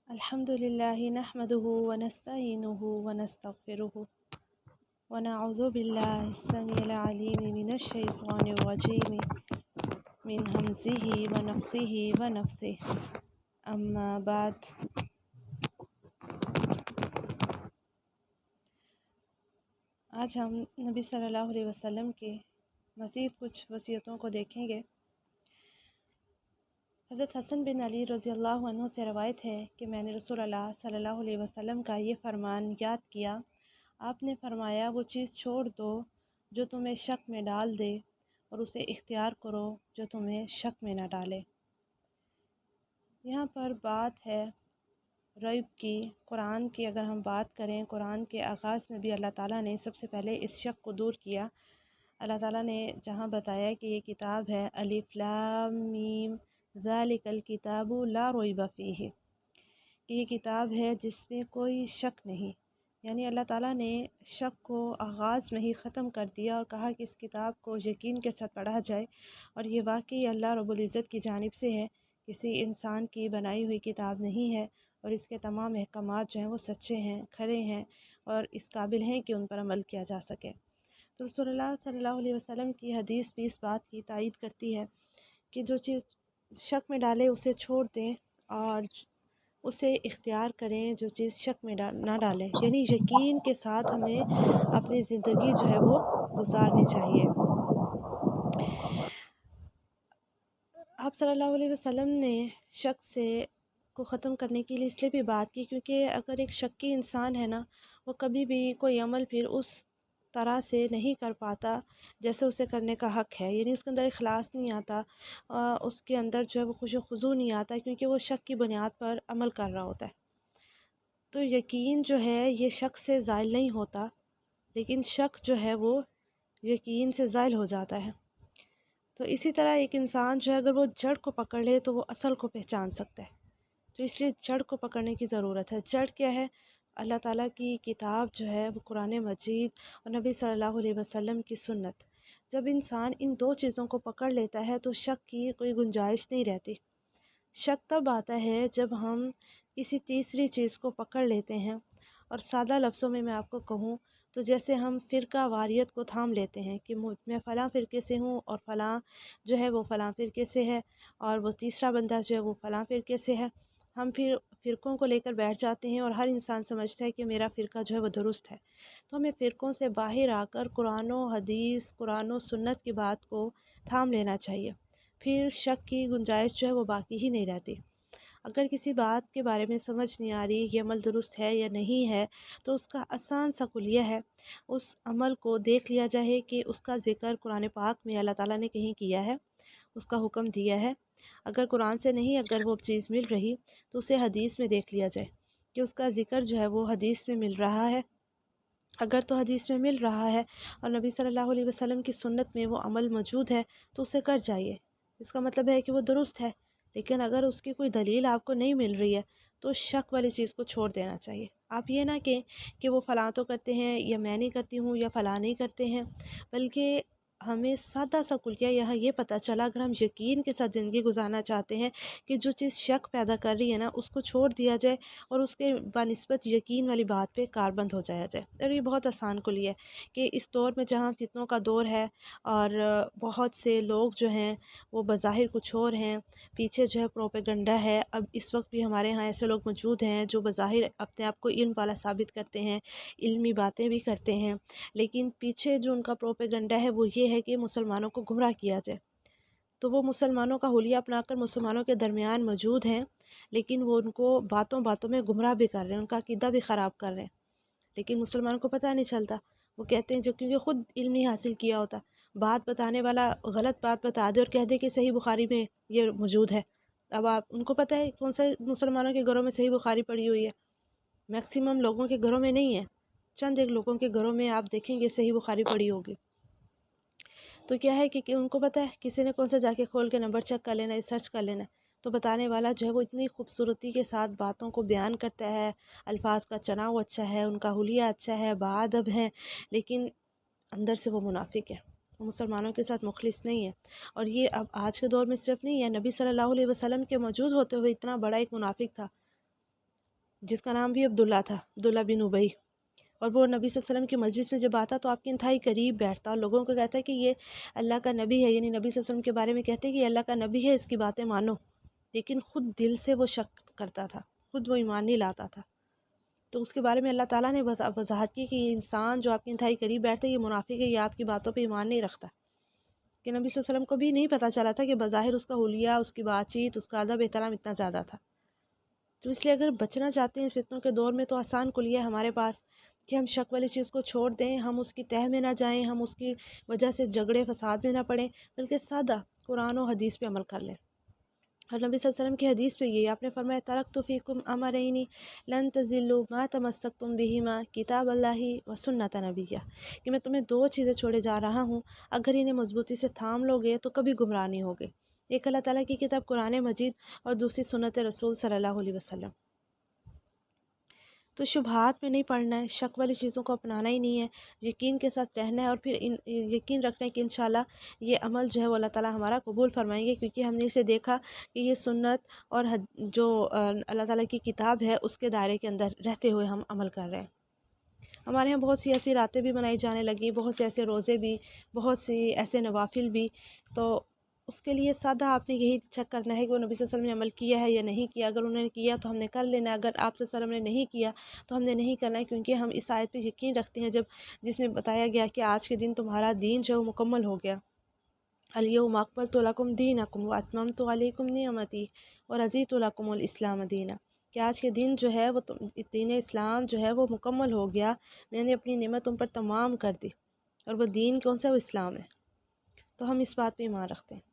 الحمد لله نحمده ونستعينه ونستغفره ونعوذ بالله السميع العليم من الشيطان الرجيم من همزه ونفخه ونفثه أما بعد آج ہم نبی صلی اللہ علیہ وسلم کے مزید کچھ وصیتوں کو دیکھیں گے۔ حضرت حسن بن علی رضی اللہ عنہ سے روایت ہے کہ میں نے رسول اللہ صلی اللہ علیہ وسلم کا یہ فرمان یاد کیا۔ آپ نے فرمایا، وہ چیز چھوڑ دو جو تمہیں شک میں ڈال دے، اور اسے اختیار کرو جو تمہیں شک میں نہ ڈالے۔ یہاں پر بات ہے ریب کی۔ قرآن کی اگر ہم بات کریں، قرآن کے آغاز میں بھی اللہ تعالیٰ نے سب سے پہلے اس شک کو دور کیا۔ اللہ تعالیٰ نے جہاں بتایا کہ یہ کتاب ہے الف لام میم ذالک الکتاب لا ریب فیہ، کہ یہ کتاب ہے جس میں کوئی شک نہیں، یعنی اللہ تعالیٰ نے شک کو آغاز میں ہی ختم کر دیا اور کہا کہ اس کتاب کو یقین کے ساتھ پڑھا جائے، اور یہ واقعی اللہ رب العزت کی جانب سے ہے، کسی انسان کی بنائی ہوئی کتاب نہیں ہے، اور اس کے تمام احکامات جو ہیں وہ سچے ہیں، کھرے ہیں، اور اس قابل ہیں کہ ان پر عمل کیا جا سکے۔ تو رسول اللہ صلی اللہ علیہ وسلم کی حدیث بھی اس بات کی تائید کرتی ہے کہ جو چیز شک میں ڈالے اسے چھوڑ دیں اور اسے اختیار کریں جو چیز شک میں نہ ڈالیں، یعنی یقین کے ساتھ ہمیں اپنی زندگی جو ہے وہ گزارنی چاہیے۔ آپ صلی اللہ علیہ وسلم نے شک کو ختم کرنے کے لیے اس لیے بھی بات کی کیونکہ اگر ایک شکی انسان ہے نا، وہ کبھی بھی کوئی عمل پھر اس طرح سے نہیں کر پاتا جیسے اسے کرنے کا حق ہے، یعنی اس کے اندر اخلاص نہیں آتا، اس کے اندر جو ہے وہ خشوع و خضوع نہیں آتا، کیونکہ وہ شک کی بنیاد پر عمل کر رہا ہوتا ہے۔ تو یقین جو ہے یہ شک سے زائل نہیں ہوتا، لیکن شک جو ہے وہ یقین سے زائل ہو جاتا ہے۔ تو اسی طرح ایک انسان جو ہے اگر وہ جڑ کو پکڑ لے تو وہ اصل کو پہچان سکتا ہے، تو اس لیے جڑ کو پکڑنے کی ضرورت ہے۔ جڑ کیا ہے؟ اللہ تعالیٰ کی کتاب جو ہے وہ قرآن مجید اور نبی صلی اللہ علیہ وسلم کی سنت۔ جب انسان ان دو چیزوں کو پکڑ لیتا ہے تو شک کی کوئی گنجائش نہیں رہتی۔ شک تب آتا ہے جب ہم کسی تیسری چیز کو پکڑ لیتے ہیں، اور سادہ لفظوں میں آپ کو کہوں تو جیسے ہم فرقہ واریت کو تھام لیتے ہیں کہ میں فلاں فرقے سے ہوں اور فلاں جو ہے وہ فلاں فرقے سے ہے، اور وہ تیسرا بندہ جو ہے وہ فلاں فرقے سے ہے۔ ہم پھر فرقوں کو لے کر بیٹھ جاتے ہیں اور ہر انسان سمجھتا ہے کہ میرا فرقہ جو ہے وہ درست ہے۔ تو ہمیں فرقوں سے باہر آ کر قرآن و حدیث، قرآن و سنت کی بات کو تھام لینا چاہیے، پھر شک کی گنجائش جو ہے وہ باقی ہی نہیں رہتی۔ اگر کسی بات کے بارے میں سمجھ نہیں آ رہی یہ عمل درست ہے یا نہیں ہے، تو اس کا آسان سا کلیہ ہے، اس عمل کو دیکھ لیا جائے کہ اس کا ذکر قرآن پاک میں اللہ تعالیٰ نے کہیں کیا ہے، اس کا حکم دیا ہے۔ اگر قرآن سے نہیں اگر وہ چیز مل رہی تو اسے حدیث میں دیکھ لیا جائے کہ اس کا ذکر جو ہے وہ حدیث میں مل رہا ہے۔ اگر تو حدیث میں مل رہا ہے اور نبی صلی اللہ علیہ وسلم کی سنت میں وہ عمل موجود ہے تو اسے کر جائیے، اس کا مطلب ہے کہ وہ درست ہے۔ لیکن اگر اس کی کوئی دلیل آپ کو نہیں مل رہی ہے تو شک والی چیز کو چھوڑ دینا چاہیے۔ آپ یہ نہ کہیں کہ وہ فلاں تو کرتے ہیں یا میں نہیں کرتی ہوں یا فلاں نہیں کرتے ہیں، بلکہ ہمیں سادہ سا کلیہ یہاں یہ پتہ چلا، اگر ہم یقین کے ساتھ زندگی گزارنا چاہتے ہیں کہ جو چیز شک پیدا کر رہی ہے نا اس کو چھوڑ دیا جائے اور اس کے بنسبت یقین والی بات پہ کاربند ہو جایا جائے۔ اور یہ بہت آسان کلیہ ہے کہ اس دور میں جہاں فتنوں کا دور ہے اور بہت سے لوگ جو ہیں وہ بظاہر کچھ اور ہیں، پیچھے جو ہے پروپیگنڈا ہے۔ اب اس وقت بھی ہمارے ہاں ایسے لوگ موجود ہیں جو بظاہر اپنے آپ کو علم والا ثابت کرتے ہیں، علمی باتیں بھی کرتے ہیں، لیکن پیچھے جو ان کا پروپیگنڈا ہے وہ یہ ہے کہ مسلمانوں کو گمراہ کیا جائے۔ تو وہ مسلمانوں کا حلیہ اپنا کر مسلمانوں کے درمیان موجود ہیں، لیکن وہ ان کو باتوں باتوں میں گمراہ بھی کر رہے ہیں، ان کا عقیدہ بھی خراب کر رہے ہیں، لیکن مسلمانوں کو پتہ نہیں چلتا۔ وہ کہتے ہیں جو کیونکہ خود علم نہیں حاصل کیا ہوتا، بات بتانے والا غلط بات بتا دے اور کہہ دے کہ صحیح بخاری میں یہ موجود ہے۔ اب آپ ان کو پتہ ہے کون سے مسلمانوں کے گھروں میں صحیح بخاری پڑھی ہوئی ہے؟ میکسیمم لوگوں کے گھروں میں نہیں ہے، چند ایک لوگوں کے گھروں میں آپ دیکھیں گے صحیح بخاری پڑھی ہوگی۔ تو کیا ہے کہ ان کو پتہ ہے کسی نے کون سا جا کے کھول کے نمبر چیک کر لینا ہے، سرچ کر لینا ہے، تو بتانے والا جو ہے وہ اتنی خوبصورتی کے ساتھ باتوں کو بیان کرتا ہے، الفاظ کا چناؤ اچھا ہے، ان کا حلیہ اچھا ہے، باادب ہے، لیکن اندر سے وہ منافق ہے، وہ مسلمانوں کے ساتھ مخلص نہیں ہے۔ اور یہ اب آج کے دور میں صرف نہیں ہے، نبی صلی اللہ علیہ وسلم کے موجود ہوتے ہوئے اتنا بڑا ایک منافق تھا، جس کا نام بھی عبداللہ تھا، عبداللہ بن ابی، اور وہ نبی صلی اللہ علیہ وسلم کی مجلس میں جب آتا تو آپ کے انتہائی قریب بیٹھتا اور لوگوں کو کہتا ہے کہ یہ اللہ کا نبی ہے، یعنی نبی صلی اللہ علیہ وسلم کے بارے میں کہتے ہیں کہ یہ اللہ کا نبی ہے، اس کی باتیں مانو، لیکن خود دل سے وہ شک کرتا تھا، خود وہ ایمان نہیں لاتا تھا۔ تو اس کے بارے میں اللہ تعالیٰ نے وضاحت کی کہ یہ انسان جو آپ کے انتہائی قریب بیٹھتا ہے یہ منافق ہے، یہ آپ کی باتوں پہ ایمان نہیں رکھتا، کہ نبی صلی اللہ علیہ وسلم کو بھی نہیں پتہ چلا تھا کہ بظاہر اس کا حلیہ، اس کی بات چیت، اس کا ادب احترام اتنا زیادہ تھا۔ تو اس لیے اگر بچنا چاہتے ہیں اس فتنوں کے دور میں تو آسان کلیہ ہے ہمارے پاس کہ ہم شک والی چیز کو چھوڑ دیں، ہم اس کی تہہ میں نہ جائیں، ہم اس کی وجہ سے جھگڑے فساد میں نہ پڑیں، بلکہ سادہ قرآن و حدیث پہ عمل کر لیں۔ اور نبی صلی اللہ علیہ وسلم کی حدیث پہ یہ آپ نے فرمایا ترکت فیکم امرین لن تضلوا ما تمسکتم بہما کتاب اللہ و سنت نبیہ، کہ میں تمہیں دو چیزیں چھوڑے جا رہا ہوں، اگر انہیں مضبوطی سے تھام لو گے تو کبھی گمراہ نہیں ہوگے، ایک اللہ تعالیٰ کی کتاب قرآن مجید اور دوسری سنت رسول صلی اللہ علیہ وسلم۔ تو شبہات میں نہیں پڑھنا ہے، شک والی چیزوں کو اپنانا ہی نہیں ہے، یقین کے ساتھ رہنا ہے، اور پھر یقین رکھنا ہے کہ انشاءاللہ یہ عمل جو ہے وہ اللہ تعالیٰ ہمارا قبول فرمائیں گے، کیونکہ ہم نے اسے دیکھا کہ یہ سنت اور جو اللہ تعالیٰ کی کتاب ہے اس کے دائرے کے اندر رہتے ہوئے ہم عمل کر رہے ہیں۔ ہمارے یہاں بہت سی ایسی راتیں بھی منائی جانے لگی، بہت سے ایسے روزے بھی، بہت سی ایسے نوافل بھی، تو اس کے لیے سادہ آپ نے یہی چیک کرنا ہے کہ وہ نبی صلی اللہ علیہ وسلم نے عمل کیا ہے یا نہیں کیا، اگر انہوں نے کیا تو ہم نے کر لینا، اگر آپ صلی اللہ علیہ وسلم نے نہیں کیا تو ہم نے نہیں کرنا ہے، کیونکہ ہم اس آیت پہ یقین رکھتے ہیں جس میں بتایا گیا کہ آج کے دن تمہارا دین جو ہے وہ مکمل ہو گیا، الیوم اکملت لکم دینکم واتممت علیکم نعمتی ورضیت لکم الاسلام دینا، کہ آج کے دن جو ہے وہ دین اسلام جو ہے وہ مکمل ہو گیا، میں نے اپنی نعمت تم پر تمام کر دی، اور وہ دین کون سا؟ وہ اسلام ہے۔ تو ہم اس بات پہ ایمان رکھتے ہیں۔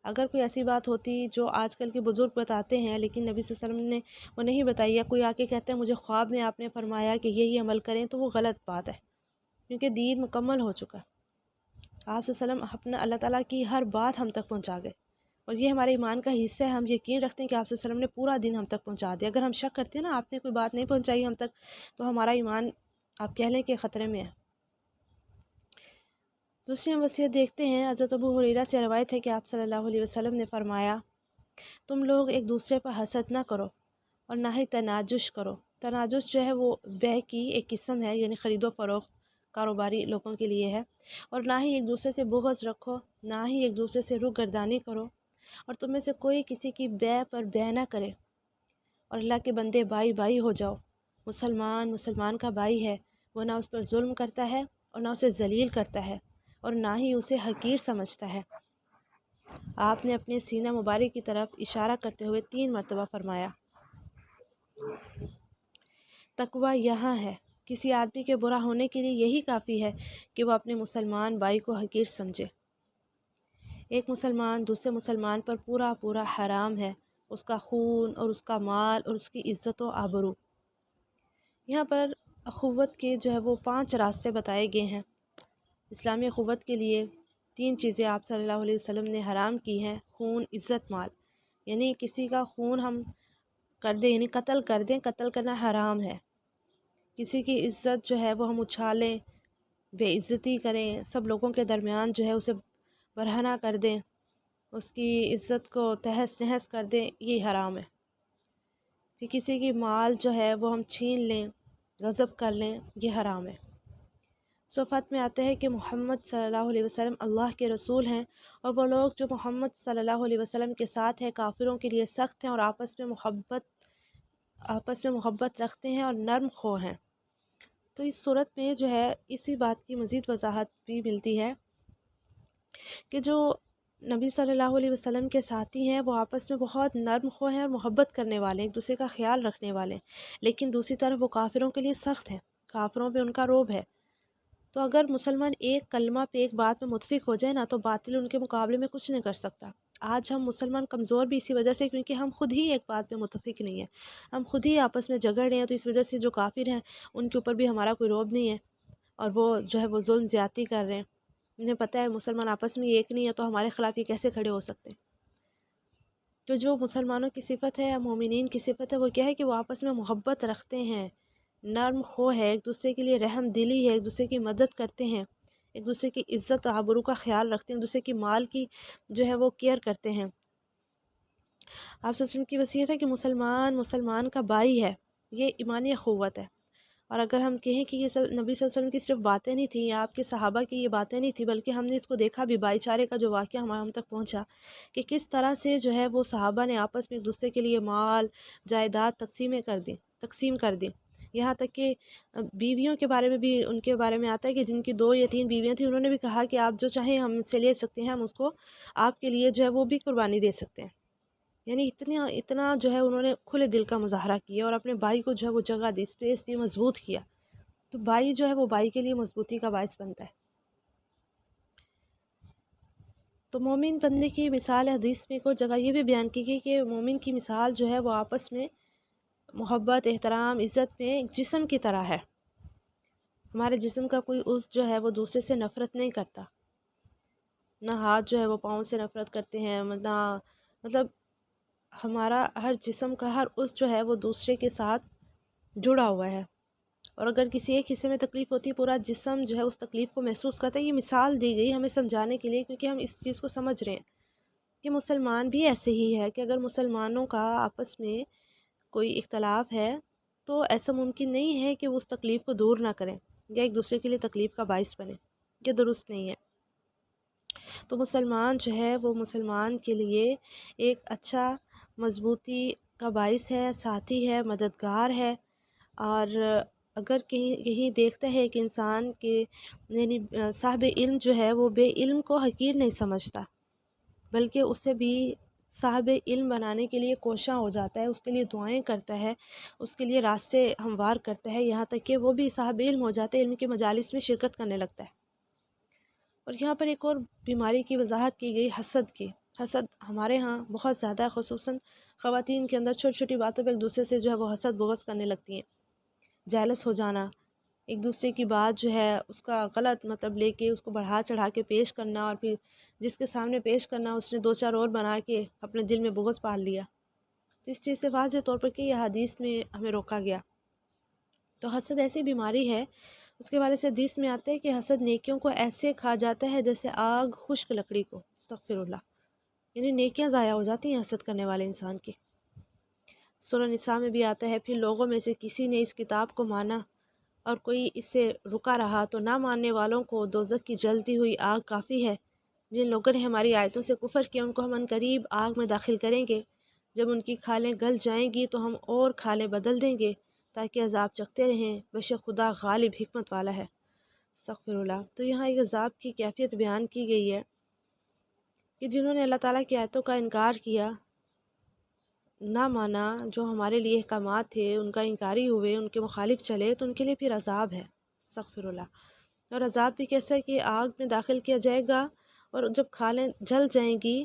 اگر کوئی ایسی بات ہوتی جو آج کل کے بزرگ بتاتے ہیں لیکن نبی صلی اللہ علیہ وسلم نے وہ نہیں بتائی، یا کوئی آ کے کہتا ہے مجھے خواب میں آپ نے فرمایا کہ یہ عمل کریں، تو وہ غلط بات ہے، کیونکہ دین مکمل ہو چکا۔ آپ صلی اللہ علیہ وسلم اپنا اللہ تعالیٰ کی ہر بات ہم تک پہنچا گئے، اور یہ ہمارے ایمان کا حصہ ہے، ہم یقین رکھتے ہیں کہ آپ صلی اللہ علیہ وسلم نے پورا دین ہم تک پہنچا دیا۔ اگر ہم شک کرتے ہیں نا آپ نے کوئی بات نہیں پہنچائی ہم تک، تو ہمارا ایمان آپ کہہ لیں کہ خطرے میں ہے۔ دوسری ہم وصیت دیکھتے ہیں، حضرت ابو ہریرہ سے روایت ہے کہ آپ صلی اللہ علیہ وسلم نے فرمایا تم لوگ ایک دوسرے پر حسد نہ کرو اور نہ ہی تناجش کرو۔ تناجش جو ہے وہ بیع کی ایک قسم ہے، یعنی خرید و فروخت کاروباری لوگوں کے لیے ہے، اور نہ ہی ایک دوسرے سے بغض رکھو، نہ ہی ایک دوسرے سے روگردانی کرو، اور تم میں سے کوئی کسی کی بیع پر بیع نہ کرے، اور اللہ کے بندے بائی بائی ہو جاؤ۔ مسلمان کا بائی ہے، وہ نہ اس پر ظلم کرتا ہے اور نہ اسے ذلیل کرتا ہے، اور نہ ہی اسے حقیر سمجھتا ہے۔ آپ نے اپنے سینہ مبارک کی طرف اشارہ کرتے ہوئے 3 مرتبہ فرمایا تقوی یہاں ہے۔ کسی آدمی کے برا ہونے کے لیے یہی کافی ہے کہ وہ اپنے مسلمان بھائی کو حقیر سمجھے۔ ایک مسلمان دوسرے مسلمان پر پورا حرام ہے، اس کا خون اور اس کا مال اور اس کی عزت و آبرو۔ یہاں پر اخوت کے جو ہے وہ 5 راستے بتائے گئے ہیں۔ اسلامی اخوت کے لیے 3 چیزیں آپ صلی اللہ علیہ وسلم نے حرام کی ہیں، خون، عزت، مال، یعنی کسی کا خون ہم کر دیں، یعنی قتل کر دیں، قتل کرنا حرام ہے۔ کسی کی عزت جو ہے وہ ہم اچھالیں، بے عزتی کریں، سب لوگوں کے درمیان جو ہے اسے برہنہ کر دیں، اس کی عزت کو تہس نہس کر دیں، یہ حرام ہے۔ پھر کسی کی مال جو ہے وہ ہم چھین لیں، غصب کر لیں، یہ حرام ہے۔ صفات میں آتا ہے کہ محمد صلی اللہ علیہ وسلم اللہ کے رسول ہیں، اور وہ لوگ جو محمد صلی اللہ علیہ وسلم کے ساتھ ہیں کافروں کے لیے سخت ہیں اور آپس میں محبت رکھتے ہیں اور نرم خو ہیں۔ تو اس صورت میں جو ہے اسی بات کی مزید وضاحت بھی ملتی ہے کہ جو نبی صلی اللہ علیہ وسلم کے ساتھی ہیں وہ آپس میں بہت نرم خو ہیں اور محبت کرنے والے ہیں، ایک دوسرے کا خیال رکھنے والے ہیں، لیکن دوسری طرف وہ کافروں کے لیے سخت ہیں، کافروں پہ ان کا رعب ہے۔ تو اگر مسلمان ایک کلمہ پہ ایک بات پہ متفق ہو جائے نا تو باطل ان کے مقابلے میں کچھ نہیں کر سکتا۔ آج ہم مسلمان کمزور بھی اسی وجہ سے، کیونکہ ہم خود ہی ایک بات پہ متفق نہیں ہیں، ہم خود ہی آپس میں جھگڑ رہے ہیں، تو اس وجہ سے جو کافر ہیں ان کے اوپر بھی ہمارا کوئی رعب نہیں ہے، اور وہ جو ہے وہ ظلم زیادتی کر رہے ہیں۔ انہیں پتہ ہے مسلمان آپس میں ایک نہیں ہے تو ہمارے خلاف یہ کیسے کھڑے ہو سکتے ہیں۔ تو جو مسلمانوں کی صفت ہے، مومنین کی صفت ہے، وہ کیا ہے کہ وہ آپس میں محبت رکھتے ہیں، نرم خو ہے، ایک دوسرے کے لیے رحم دلی ہے، ایک دوسرے کی مدد کرتے ہیں، ایک دوسرے کی عزت آبرو کا خیال رکھتے ہیں، ایک دوسرے کی مال کی جو ہے وہ کیئر کرتے ہیں۔ آپ صلی اللہ علیہ وسلم کی وصیت ہے کہ مسلمان کا بھائی ہے، یہ ایمانی اخوت ہے۔ اور اگر ہم کہیں کہ یہ سب نبی صلی اللہ علیہ وسلم کی صرف باتیں نہیں تھیں یا آپ کے صحابہ کی یہ باتیں نہیں تھیں، بلکہ ہم نے اس کو دیکھا بھی، بھائی چارے کا جو واقعہ ہم تک پہنچا کہ کس طرح سے جو ہے وہ صحابہ نے آپس میں ایک دوسرے کے لیے مال جائیداد تقسیم کر دی، یہاں تک کہ بیویوں کے بارے میں بھی ان کے بارے میں آتا ہے کہ جن کی 2 یا 3 بیویاں تھیں، انہوں نے بھی کہا کہ آپ جو چاہیں ہم سے لے سکتے ہیں، ہم اس کو آپ کے لیے جو ہے وہ بھی قربانی دے سکتے ہیں۔ یعنی اتنا جو ہے انہوں نے کھلے دل کا مظاہرہ کیا اور اپنے بھائی کو جو ہے وہ جگہ دی، اسپیس دی، مضبوط کیا۔ تو بھائی جو ہے وہ بھائی کے لیے مضبوطی کا باعث بنتا ہے۔ تو مومن بننے کی مثال حدیث میں کوئی جگہ یہ بھی بیان کی گئی کہ مومن کی مثال جو ہے وہ آپس میں محبت، احترام، عزت میں ایک جسم کی طرح ہے۔ ہمارے جسم کا کوئی عضو جو ہے وہ دوسرے سے نفرت نہیں کرتا، نہ ہاتھ جو ہے وہ پاؤں سے نفرت کرتے ہیں، نہ مطلب ہمارا ہر جسم کا ہر عضو جو ہے وہ دوسرے کے ساتھ جڑا ہوا ہے، اور اگر کسی ایک حصے میں تکلیف ہوتی ہے پورا جسم جو ہے اس تکلیف کو محسوس کرتا ہے۔ یہ مثال دی گئی ہمیں سمجھانے کے لیے، کیونکہ ہم اس چیز کو سمجھ رہے ہیں کہ مسلمان بھی ایسے ہی ہے کہ اگر مسلمانوں کا آپس میں کوئی اختلاف ہے تو ایسا ممکن نہیں ہے کہ وہ اس تکلیف کو دور نہ کریں یا ایک دوسرے کے لیے تکلیف کا باعث بنے، یہ درست نہیں ہے۔ تو مسلمان جو ہے وہ مسلمان کے لیے ایک اچھا مضبوطی کا باعث ہے، ساتھی ہے، مددگار ہے۔ اور اگر کہیں دیکھتا ہے کہ انسان کے یعنی صاحب علم جو ہے وہ بے علم کو حقیر نہیں سمجھتا، بلکہ اسے بھی صاحب علم بنانے کے لیے کوشاں ہو جاتا ہے، اس کے لیے دعائیں کرتا ہے، اس کے لیے راستے ہموار کرتا ہے، یہاں تک کہ وہ بھی صاحب علم ہو جاتا ہے، علم کے مجالس میں شرکت کرنے لگتا ہے۔ اور یہاں پر ایک اور بیماری کی وضاحت کی گئی، حسد کی۔ حسد ہمارے ہاں بہت زیادہ، خصوصاً خواتین کے اندر چھوٹی چھوٹی باتوں پہ ایک دوسرے سے جو ہے وہ حسد بغض کرنے لگتی ہیں، جیلس ہو جانا، ایک دوسرے کی بات جو ہے اس کا غلط مطلب لے کے اس کو بڑھا چڑھا کے پیش کرنا، اور پھر جس کے سامنے پیش کرنا اس نے 2 4 اور بنا کے اپنے دل میں بغض پال لیا۔ تو اس چیز سے واضح طور پر کہ یہ حدیث میں ہمیں روکا گیا۔ تو حسد ایسی بیماری ہے، اس کے بارے سے حدیث میں آتا ہے کہ حسد نیکیوں کو ایسے کھا جاتا ہے جیسے آگ خشک لکڑی کو، استغفر اللہ، یعنی نیکیاں ضائع ہو جاتی ہیں حسد کرنے والے انسان کی۔ سورہ نساء میں بھی آتا ہے، پھر لوگوں میں سے کسی نے اس کتاب کو مانا اور کوئی اس سے رکا رہا تو نہ ماننے والوں کو دوزخ کی جلتی ہوئی آگ کافی ہے۔ جن لوگوں نے ہماری آیتوں سے کفر کیا ان کو ہم عنقریب آگ میں داخل کریں گے، جب ان کی کھالیں گل جائیں گی تو ہم اور کھالیں بدل دیں گے تاکہ عذاب چکھتے رہیں، بے شک خدا غالب حکمت والا ہے۔ استغفر اللہ۔ تو یہاں ایک عذاب کی کیفیت بیان کی گئی ہے کہ جنہوں نے اللہ تعالیٰ کی آیتوں کا انکار کیا، نہ مانا، جو ہمارے لیے احکامات تھے ان کا انکاری ہوئے، ان کے مخالف چلے، تو ان کے لیے پھر عذاب ہے، استغفر اللہ۔ اور عذاب بھی کیسا ہے کہ آگ میں داخل کیا جائے گا اور جب کھالیں جل جائیں گی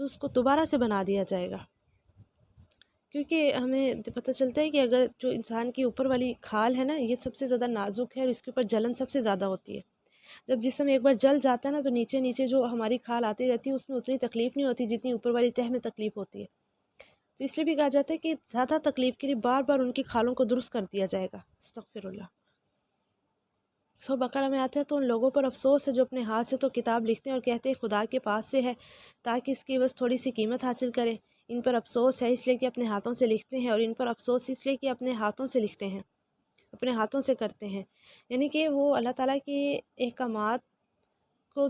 تو اس کو دوبارہ سے بنا دیا جائے گا، کیونکہ ہمیں پتہ چلتا ہے کہ اگر جو انسان کی اوپر والی کھال ہے نا، یہ سب سے زیادہ نازک ہے اور اس کے اوپر جلن سب سے زیادہ ہوتی ہے۔ جب جسم ایک بار جل جاتا ہے نا تو نیچے نیچے جو ہماری کھال آتی رہتی ہے اس میں اتنی تکلیف نہیں ہوتی جتنی اوپر والی تہہ میں تکلیف ہوتی ہے۔ تو اس لیے بھی کہا جاتا ہے کہ زیادہ تکلیف کے لیے بار بار ان کی کھالوں کو درست کر دیا جائے گا، استغفر اللہ۔ سورہ بقرہ میں آتا ہے، تو ان لوگوں پر افسوس ہے جو اپنے ہاتھ سے تو کتاب لکھتے ہیں اور کہتے ہیں خدا کے پاس سے ہے تاکہ اس کی بس تھوڑی سی قیمت حاصل کرے۔ ان پر افسوس ہے اس لیے کہ اپنے ہاتھوں سے لکھتے ہیں، اور ان پر افسوس اس لیے کہ اپنے ہاتھوں سے لکھتے ہیں، اپنے ہاتھوں سے کرتے ہیں۔ یعنی کہ وہ اللہ تعالیٰ کے احکامات کو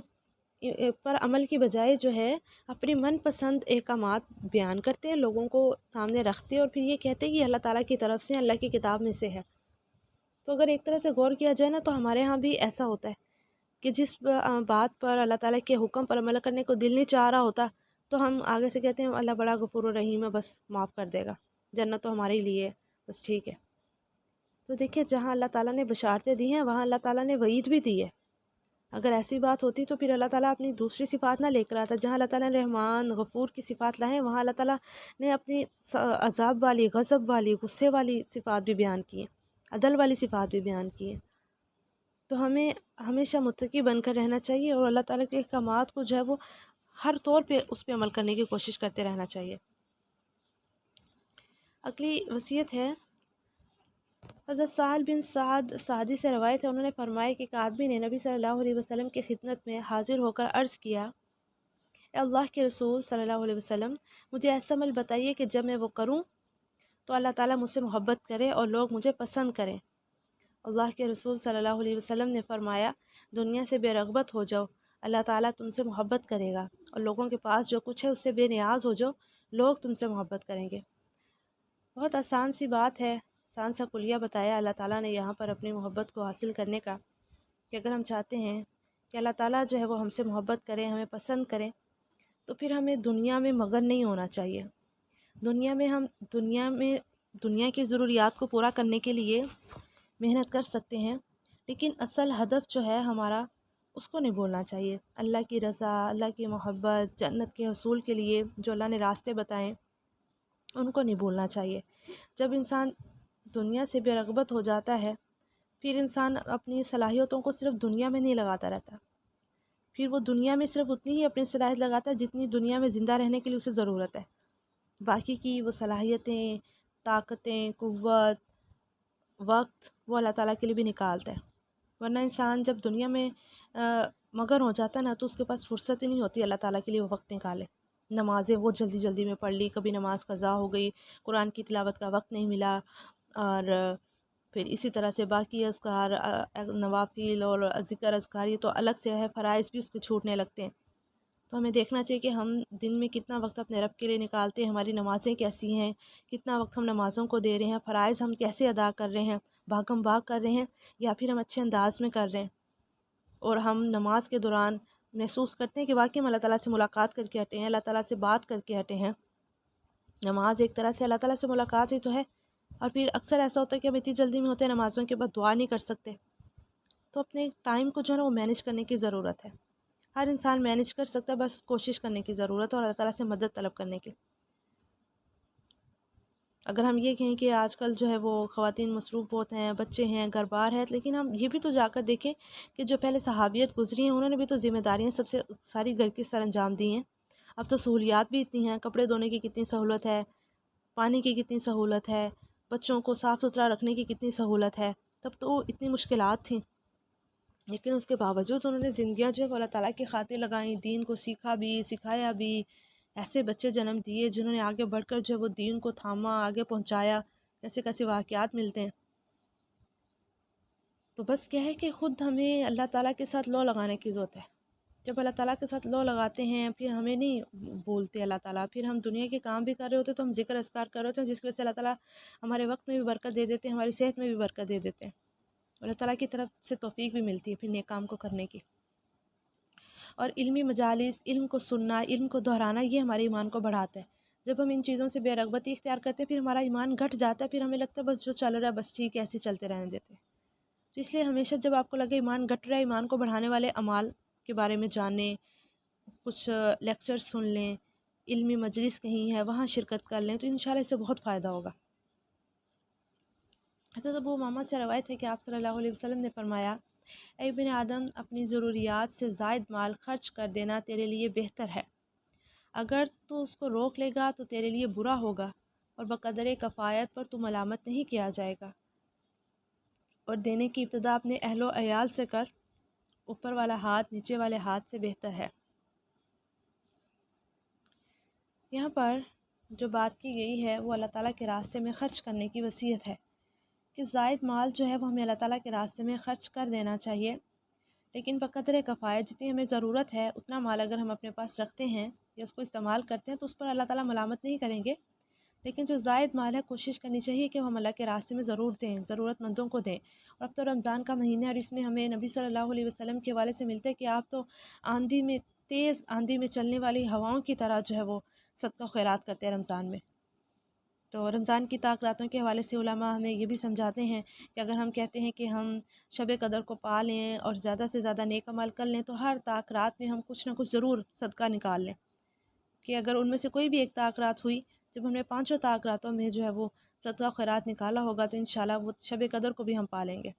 پر عمل کی بجائے جو ہے اپنی من پسند احکامات بیان کرتے ہیں، لوگوں کو سامنے رکھتے ہیں، اور پھر یہ کہتے ہیں کہ اللہ تعالیٰ کی طرف سے، اللہ کی کتاب میں سے ہے۔ تو اگر ایک طرح سے غور کیا جائے نا تو ہمارے ہاں بھی ایسا ہوتا ہے کہ جس بات پر اللہ تعالیٰ کے حکم پر عمل کرنے کو دل نہیں چاہ رہا ہوتا تو ہم آگے سے کہتے ہیں اللہ بڑا غفور و رحیم ہے، بس معاف کر دے گا، جنت تو ہمارے لیے ہے، بس ٹھیک ہے۔ تو دیکھیں جہاں اللہ تعالیٰ نے بشارتیں دی ہیں وہاں اللہ تعالیٰ نے وعید بھی دی ہے۔ اگر ایسی بات ہوتی تو پھر اللہ تعالیٰ اپنی دوسری صفات نہ لے کر آتا۔ جہاں اللہ تعالیٰ نے رحمان غفور کی صفات لائیں وہاں اللہ تعالیٰ نے اپنی عذاب والی، غضب والی، غصے والی صفات بھی بیان کی ہیں، عدل والی صفات بھی بیان کی ہیں۔ تو ہمیں ہمیشہ متقی بن کر رہنا چاہیے اور اللہ تعالیٰ کے احکامات کو جو ہے وہ ہر طور پہ اس پہ عمل کرنے کی کوشش کرتے رہنا چاہیے۔ اگلی وصیت ہے حضرت سہل بن سعد سعدی سے روایت ہے، انہوں نے فرمایا کہ ایک آدمی نے نبی صلی اللہ علیہ وسلم کی خدمت میں حاضر ہو کر عرض کیا، اے اللہ کے رسول صلی اللہ علیہ وسلم، مجھے ایسا عمل بتائیے کہ جب میں وہ کروں تو اللہ تعالیٰ مجھ سے محبت کرے اور لوگ مجھے پسند کریں۔ اللہ کے رسول صلی اللہ علیہ وسلم نے فرمایا، دنیا سے بے رغبت ہو جاؤ، اللہ تعالیٰ تم سے محبت کرے گا، اور لوگوں کے پاس جو کچھ ہے اس سے بے نیاز ہو جاؤ، لوگ تم سے محبت کریں گے۔ بہت آسان سی بات ہے، آسان سا کلیہ بتایا اللہ تعالیٰ نے یہاں پر اپنی محبت کو حاصل کرنے کا، کہ اگر ہم چاہتے ہیں کہ اللہ تعالیٰ جو ہے وہ ہم سے محبت کرے، ہمیں پسند کرے، تو پھر ہمیں دنیا میں مگن نہیں ہونا چاہیے۔ دنیا کی ضروریات کو پورا کرنے کے لیے محنت کر سکتے ہیں، لیکن اصل ہدف جو ہے ہمارا، اس کو نہیں بھولنا چاہیے۔ اللہ کی رضا، اللہ کی محبت، جنت کے حصول کے لیے جو اللہ نے راستے بتائیں، ان کو نہیں بھولنا چاہیے۔ جب انسان دنیا سے بے رغبت ہو جاتا ہے، پھر انسان اپنی صلاحیتوں کو صرف دنیا میں نہیں لگاتا رہتا، پھر وہ دنیا میں صرف اتنی ہی اپنی صلاحیت لگاتا ہے جتنی دنیا میں زندہ رہنے کے لیے اسے ضرورت ہے۔ باقی کی وہ صلاحیتیں، طاقتیں، قوت، وقت وہ اللہ تعالیٰ کے لیے بھی نکالتا ہے۔ ورنہ انسان جب دنیا میں مگن ہو جاتا ہے نا، تو اس کے پاس فرصت ہی نہیں ہوتی اللہ تعالیٰ کے لیے وہ وقت نکالے۔ نمازیں وہ جلدی جلدی میں پڑھ لی، کبھی نماز قضا ہو گئی، قرآن کی تلاوت کا وقت نہیں ملا، اور پھر اسی طرح سے باقی اذکار، نوافل اور ذکر اذکار، یہ تو الگ سے ہے، فرائض بھی اس کے چھوٹنے لگتے ہیں۔ تو ہمیں دیکھنا چاہیے کہ ہم دن میں کتنا وقت اپنے رب کے لیے نکالتے ہیں، ہماری نمازیں کیسی ہیں، کتنا وقت ہم نمازوں کو دے رہے ہیں، فرائض ہم کیسے ادا کر رہے ہیں، بھاگم بھاگ کر رہے ہیں یا پھر ہم اچھے انداز میں کر رہے ہیں، اور ہم نماز کے دوران محسوس کرتے ہیں کہ واقعی ہم اللہ تعالیٰ سے ملاقات کر کے ہٹے ہیں، اللہ تعالیٰ سے بات کر کے ہٹے ہیں۔ نماز ایک طرح سے اللہ تعالیٰ سے ملاقات ہی تو ہے، اور پھر اکثر ایسا ہوتا ہے کہ ہم اتنی جلدی میں ہوتے ہیں نمازوں کے بعد دعا نہیں کر سکتے۔ تو اپنے ٹائم کو جو ہے نا وہ مینیج کرنے کی ضرورت ہے۔ ہر انسان مینیج کر سکتا ہے، بس کوشش کرنے کی ضرورت ہے اور اللہ تعالیٰ سے مدد طلب کرنے کی۔ اگر ہم یہ کہیں کہ آج کل جو ہے وہ خواتین مصروف بہت ہیں، بچے ہیں، گھر بار ہے، لیکن ہم یہ بھی تو جا کر دیکھیں کہ جو پہلے صحابیت گزری ہیں انہوں نے بھی تو ذمہ داریاں سب سے ساری گھر کی سر انجام دی ہیں۔ اب تو سہولیات بھی اتنی ہیں، کپڑے دھونے کی کتنی سہولت ہے، پانی کی کتنی سہولت ہے، بچوں کو صاف ستھرا رکھنے کی کتنی سہولت ہے۔ تب تو اتنی مشکلات تھیں، لیکن اس کے باوجود انہوں نے زندگیاں جو ہے وہ اللہ تعالیٰ کی خاطر لگائیں، دین کو سیکھا بھی، سکھایا بھی، ایسے بچے جنم دیے جنہوں نے آگے بڑھ کر جو ہے وہ دین کو تھاما، آگے پہنچایا، کیسے کیسے واقعات ملتے ہیں۔ تو بس کیا ہے کہ خود ہمیں اللہ تعالیٰ کے ساتھ لو لگانے کی ضرورت ہے۔ جب اللہ تعالیٰ کے ساتھ لو لگاتے ہیں، پھر ہمیں نہیں بولتے اللہ تعالیٰ، پھر ہم دنیا کے کام بھی کر رہے ہوتے ہیں تو ہم ذکر اذکار کر رہے ہوتے ہیں، جس کی وجہ سے اللہ تعالیٰ ہمارے وقت میں بھی برکت دے دیتے ہیں، ہماری صحت میں بھی برکت دے دیتے ہیں، اللہ تعالیٰ کی طرف سے توفیق بھی ملتی ہے پھر نیک کام کو کرنے کی۔ اور علمی مجالس، علم کو سننا، علم کو دہرانا، یہ ہمارے ایمان کو بڑھاتا ہے۔ جب ہم ان چیزوں سے بے رغبتی اختیار کرتے ہیں، پھر ہمارا ایمان گھٹ جاتا ہے، پھر ہمیں لگتا ہے بس جو چل رہا ہے بس ٹھیک ہے، ایسے چلتے رہنے دیتے ہیں۔ تو اس لیے ہمیشہ جب آپ کو لگے ایمان گھٹ رہا ہے، ایمان کو بڑھانے والے اعمال کے بارے میں جانیں، کچھ لیکچر سن لیں، علمی مجلس کہیں ہے وہاں شرکت کر لیں، تو انشاءاللہ اس سے بہت فائدہ ہوگا۔ حضرت ابو امامہ سے روایت ہے کہ آپ صلی اللہ علیہ وسلم نے فرمایا، اے ابن آدم، اپنی ضروریات سے زائد مال خرچ کر دینا تیرے لیے بہتر ہے۔ اگر تو اس کو روک لے گا تو تیرے لیے برا ہوگا، اور بقدر کفایت پر تو ملامت نہیں کیا جائے گا۔ اور دینے کی ابتدا اپنے اہل و عیال سے کر، اوپر والا ہاتھ نیچے والے ہاتھ سے بہتر ہے۔ یہاں پر جو بات کی گئی ہے وہ اللہ تعالیٰ کے راستے میں خرچ کرنے کی وصیت ہے، کہ زائد مال جو ہے وہ ہمیں اللہ تعالیٰ کے راستے میں خرچ کر دینا چاہیے، لیکن بقدر کفایت، جتنی ہمیں ضرورت ہے اتنا مال اگر ہم اپنے پاس رکھتے ہیں یا اس کو استعمال کرتے ہیں تو اس پر اللہ تعالیٰ ملامت نہیں کریں گے۔ لیکن جو زائد مال ہے کوشش کرنی چاہیے کہ ہم اللہ کے راستے میں ضرور دیں، ضرورت مندوں کو دیں۔ اور اب تو رمضان کا مہینہ ہے، اور اس میں ہمیں نبی صلی اللہ علیہ وسلم کے حوالے سے ملتا ہے کہ آپ تو تیز آندھی میں چلنے والی ہواؤں کی طرح جو ہے وہ صدقہ و خیرات کرتے ہیں رمضان میں۔ تو رمضان کی طاق راتوں کے حوالے سے علماء ہمیں یہ بھی سمجھاتے ہیں کہ اگر ہم کہتے ہیں کہ ہم شب قدر کو پا لیں اور زیادہ سے زیادہ نیک عمل کر لیں، تو ہر طاق رات میں ہم کچھ نہ کچھ ضرور صدقہ نکال لیں، کہ اگر ان میں سے کوئی بھی ایک طاق رات ہوئی، جب ہم نے 5 طاق راتوں میں جو ہے وہ صدقہ و خیرات نکالا ہوگا تو انشاءاللہ وہ شب قدر کو بھی ہم پا لیں گے۔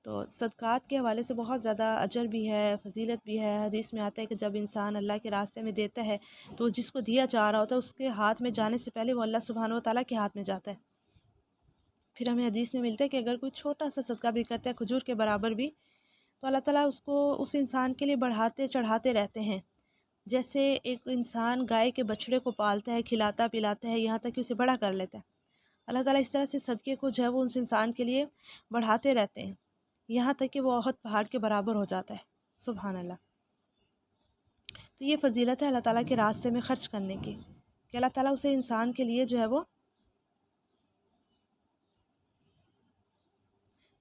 تو صدقات کے حوالے سے بہت زیادہ اجر بھی ہے، فضیلت بھی ہے۔ حدیث میں آتا ہے کہ جب انسان اللہ کے راستے میں دیتا ہے تو جس کو دیا جا رہا ہوتا ہے اس کے ہاتھ میں جانے سے پہلے وہ اللہ سبحانہ و تعالیٰ کے ہاتھ میں جاتا ہے۔ پھر ہمیں حدیث میں ملتا ہے کہ اگر کوئی چھوٹا سا صدقہ بھی کرتا ہے، کھجور کے برابر بھی، تو اللہ تعالیٰ اس کو اس انسان کے لیے بڑھاتے چڑھاتے رہتے ہیں۔ جیسے ایک انسان گائے کے بچڑے کو پالتا ہے، کھلاتا پلاتا ہے، یہاں تک کہ اسے بڑا کر لیتا ہے، اللہ تعالیٰ اس طرح سے صدقے کو جو ہے وہ اس انسان کے لیے بڑھاتے رہتے ہیں، یہاں تک کہ وہ احد پہاڑ کے برابر ہو جاتا ہے۔ سبحان اللہ۔ تو یہ فضیلت ہے اللہ تعالیٰ کے راستے میں خرچ کرنے کی، کہ اللہ تعالیٰ اسے انسان کے لیے جو ہے وہ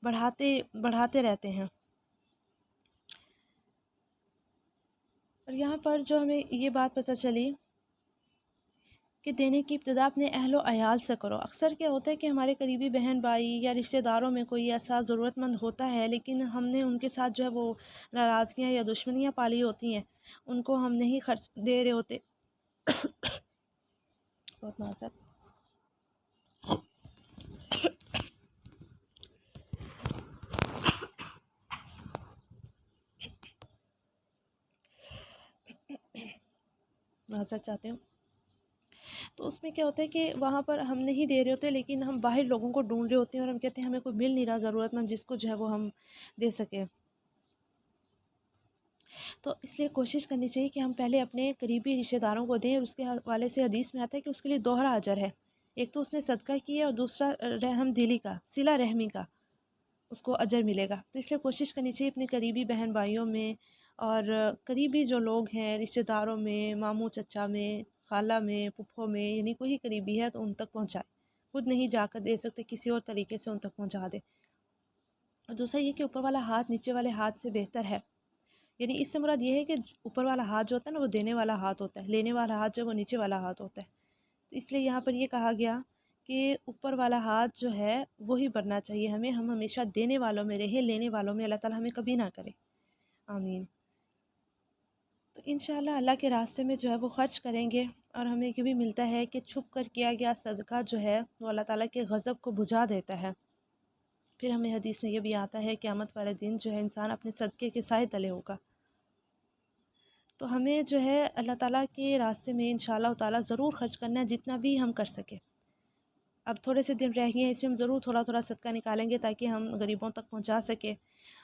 بڑھاتے رہتے ہیں۔ اور یہاں پر جو ہمیں یہ بات پتہ چلی کہ دینے کی ابتدا اپنے اہل و عیال سے کرو۔ اکثر کیا ہوتا ہے کہ ہمارے قریبی بہن بھائی یا رشتہ داروں میں کوئی ایسا ضرورت مند ہوتا ہے، لیکن ہم نے ان کے ساتھ جو ہے وہ ناراضگیاں یا دشمنیاں پالی ہوتی ہیں، ان کو ہم نہیں خرچ دے رہے ہوتے۔ بہت معذرت۔ معذرت چاہتے ہوں۔ تو اس میں کیا ہوتا ہے کہ وہاں پر ہم نہیں دے رہے ہوتے، لیکن ہم باہر لوگوں کو ڈھونڈ رہے ہوتے ہیں، اور ہم کہتے ہیں ہمیں کوئی مل نہیں رہا ضرورت مند جس کو جو ہے وہ ہم دے سکیں۔ تو اس لیے کوشش کرنی چاہیے کہ ہم پہلے اپنے قریبی رشتہ داروں کو دیں، اور اس کے حوالے سے حدیث میں آتا ہے کہ اس کے لیے دوہرا اجر ہے، ایک تو اس نے صدقہ کیا اور دوسرا رحم دلی کا، صلہ رحمی کا اس کو اجر ملے گا۔ تو اس لیے کوشش کرنی چاہیے اپنے قریبی بہن بھائیوں میں اور قریبی جو لوگ ہیں رشتہ داروں میں، ماموں چچا میں، خالہ میں، پھپھو میں، یعنی کوئی قریبی ہے تو ان تک پہنچائے، خود نہیں جا کر دے سکتے کسی اور طریقے سے ان تک پہنچا دے۔ اور دوسرا یہ کہ اوپر والا ہاتھ نیچے والے ہاتھ سے بہتر ہے، یعنی اس سے مراد یہ ہے کہ اوپر والا ہاتھ جو ہوتا ہے نا وہ دینے والا ہاتھ ہوتا ہے، لینے والا ہاتھ جو ہے وہ نیچے والا ہاتھ ہوتا ہے۔ تو اس لیے یہاں پر یہ کہا گیا کہ اوپر والا ہاتھ جو ہے وہی بڑھنا چاہیے ہمیں، ہم ہمیشہ دینے والوں میں رہیں، لینے والوں میں اللہ تعالیٰ ہمیں کبھی نہ کرے، آمین۔ تو انشاءاللہ اللہ کے راستے میں جو ہے وہ خرچ کریں گے، اور ہمیں یہ بھی ملتا ہے کہ چھپ کر کیا گیا صدقہ جو ہے وہ اللہ تعالیٰ کے غضب کو بجھا دیتا ہے۔ پھر ہمیں حدیث میں یہ بھی آتا ہے کہ قیامت والے دن جو ہے انسان اپنے صدقے کے سائے تلے ہوگا۔ تو ہمیں جو ہے اللہ تعالیٰ کے راستے میں انشاءاللہ تعالیٰ ضرور خرچ کرنا ہے، جتنا بھی ہم کر سکیں۔ اب تھوڑے سے دن رہ گئے ہیں، اس میں ہم ضرور تھوڑا تھوڑا صدقہ نکالیں گے تاکہ ہم غریبوں تک پہنچا سکیں۔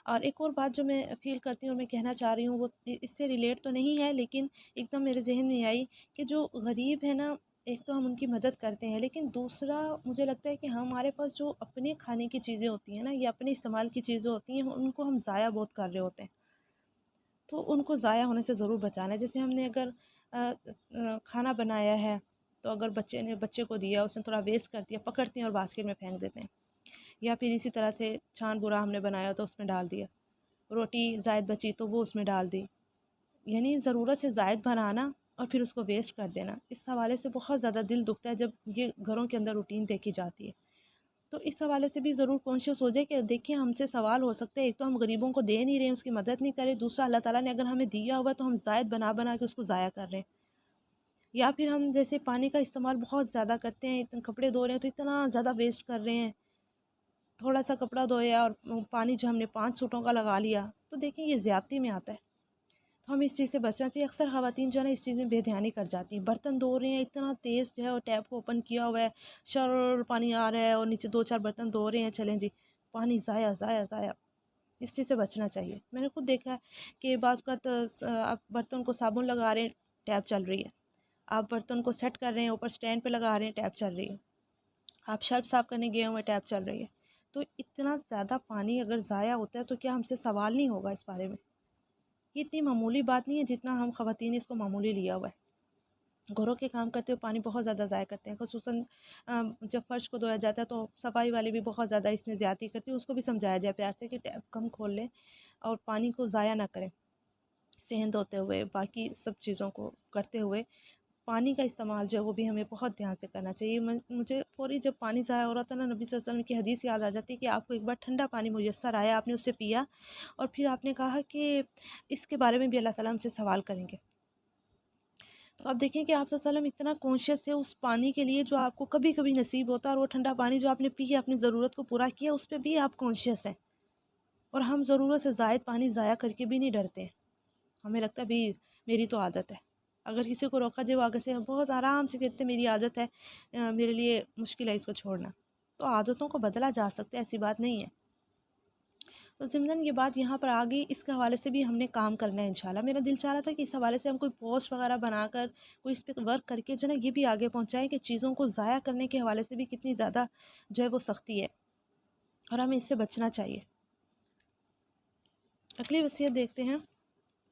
اور ایک اور بات جو میں فیل کرتی ہوں اور میں کہنا چاہ رہی ہوں، وہ اس سے ریلیٹ تو نہیں ہے، لیکن ایک دم میرے ذہن میں آئی کہ جو غریب ہے نا، ایک تو ہم ان کی مدد کرتے ہیں، لیکن دوسرا مجھے لگتا ہے کہ ہمارے پاس جو اپنے کھانے کی چیزیں ہوتی ہیں نا، یا اپنے استعمال کی چیزیں ہوتی ہیں، ان کو ہم ضائع بہت کر رہے ہوتے ہیں۔ تو ان کو ضائع ہونے سے ضرور بچانا ہے۔ جیسے ہم نے اگر کھانا بنایا ہے تو اگر بچے کو دیا، اس نے تھوڑا ویسٹ کر دیا، پکڑتے ہیں اور باسکٹ میں پھینک دیتے ہیں، یا پھر اسی طرح سے چھان برا ہم نے بنایا تو اس میں ڈال دیا، روٹی زائد بچی تو وہ اس میں ڈال دی، یعنی ضرورت سے زائد بنانا اور پھر اس کو ویسٹ کر دینا۔ اس حوالے سے بہت زیادہ دل دکھتا ہے جب یہ گھروں کے اندر روٹین دیکھی جاتی ہے۔ تو اس حوالے سے بھی ضرور کانشیس ہو جائے کہ دیکھیں ہم سے سوال ہو سکتا ہے، ایک تو ہم غریبوں کو دے نہیں رہے ہیں، اس کی مدد نہیں کرے، دوسرا اللہ تعالیٰ نے اگر ہمیں دیا ہوا تو ہم زائد بنا بنا کے اس کو ضائع کر رہے ہیں۔ یا پھر ہم جیسے پانی کا استعمال بہت زیادہ کرتے ہیں، کپڑے دھو رہے ہیں تو اتنا زیادہ ویسٹ کر رہے ہیں، تھوڑا سا کپڑا دھویا اور پانی جو ہم نے 5 سوٹوں کا لگا لیا، تو دیکھیں یہ زیادتی میں آتا ہے۔ تو ہمیں اس چیز سے بچنا چاہیے۔ اکثر خواتین جو ہے نا اس چیز میں بے دھیانی کر جاتی ہیں، برتن دھو رہے ہیں اتنا تیز جو ہے، اور ٹیپ کو اوپن کیا ہوا ہے، شر پانی آ رہا ہے اور نیچے 2-4 برتن دھو رہے ہیں، چلیں جی پانی ضائع ضائع ضائع۔ اس چیز سے بچنا چاہیے۔ میں نے خود دیکھا ہے کہ بعض اوقات آپ برتن کو صابن لگا رہے ہیں، ٹیپ چل رہی ہے، آپ برتن کو سیٹ کر رہے ہیں اوپر سٹینڈ پہ لگا رہے ہیں، ٹیپ چل رہی ہے، آپ شرٹ صاف کرنے گئے ہوئے ٹیپ چل رہی ہے۔ تو اتنا زیادہ پانی اگر ضائع ہوتا ہے تو کیا ہم سے سوال نہیں ہوگا اس بارے میں؟ یہ اتنی معمولی بات نہیں ہے جتنا ہم خواتین اس کو معمولی لیا ہوا ہے۔ گھروں کے کام کرتے ہوئے پانی بہت زیادہ ضائع کرتے ہیں، خصوصاً جب فرش کو دھویا جاتا ہے تو صفائی والے بھی بہت زیادہ اس میں زیادتی کرتے ہیں، اس کو بھی سمجھایا جائے پیار سے کہ ٹیپ کم کھول لیں اور پانی کو ضائع نہ کریں۔ صحن دھوتے ہوئے، باقی سب چیزوں کو کرتے ہوئے پانی کا استعمال جو ہے وہ بھی ہمیں بہت دھیان سے کرنا چاہیے۔ مجھے فوری جب پانی ضائع ہو رہا تھا نا، نبی صلی اللہ علیہ وسلم کی حدیث یاد آ جاتی ہے کہ آپ کو ایک بار ٹھنڈا پانی میسر آیا، آپ نے اس سے پیا اور پھر آپ نے کہا کہ اس کے بارے میں بھی اللہ تعالیٰ ہم سے سوال کریں گے۔ تو آپ دیکھیں کہ آپ صلی اللہ علیہ وسلم اتنا کانشیس تھے اس پانی کے لیے جو آپ کو کبھی کبھی نصیب ہوتا ہے، اور وہ ٹھنڈا پانی جو آپ نے پی اپنی ضرورت کو پورا کیا، اس پہ بھی آپ کانشیس ہیں، اور ہم ضرورت سے زائد پانی ضائع کر کے بھی نہیں ڈرتے ہیں۔ ہمیں لگتا ہے بھی میری تو عادت ہے، اگر کسی کو روکا جائے وہ آگے سے بہت آرام سے کہتے میری عادت ہے، میرے لیے مشکل ہے اس کو چھوڑنا۔ تو عادتوں کو بدلا جا سکتا ہے، ایسی بات نہیں ہے۔ تو ضمناً یہ بات یہاں پر آ گئی، اس کے حوالے سے بھی ہم نے کام کرنا ہے انشاءاللہ۔ میرا دل چاہ رہا تھا کہ اس حوالے سے ہم کوئی پوسٹ وغیرہ بنا کر کوئی اس پہ ورک کر کے جو ہے نا یہ بھی آگے پہنچائیں کہ چیزوں کو ضائع کرنے کے حوالے سے بھی کتنی زیادہ جو ہے وہ سختی ہے اور ہمیں اس سے بچنا چاہیے۔ اگلی وصیت دیکھتے ہیں،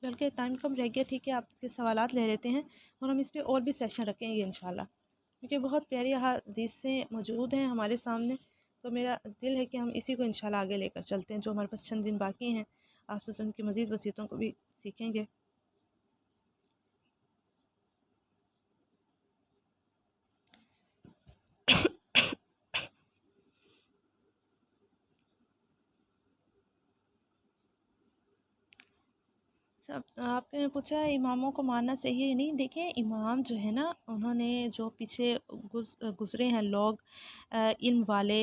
بلکہ ٹائم کم رہ گیا، ٹھیک ہے آپ کے سوالات لے لیتے ہیں اور ہم اس پہ اور بھی سیشن رکھیں گے انشاءاللہ، کیونکہ بہت پیاری حدیثیں موجود ہیں ہمارے سامنے، تو میرا دل ہے کہ ہم اسی کو انشاءاللہ آگے لے کر چلتے ہیں۔ جو ہمارے پاس چند دن باقی ہیں آپ سے ان کی مزید وصیتوں کو بھی سیکھیں گے۔ آپ نے پوچھا اماموں کو ماننا صحیح ہے؟ نہیں، دیکھیں امام جو ہے نا انہوں نے جو پیچھے گزرے ہیں لوگ علم والے،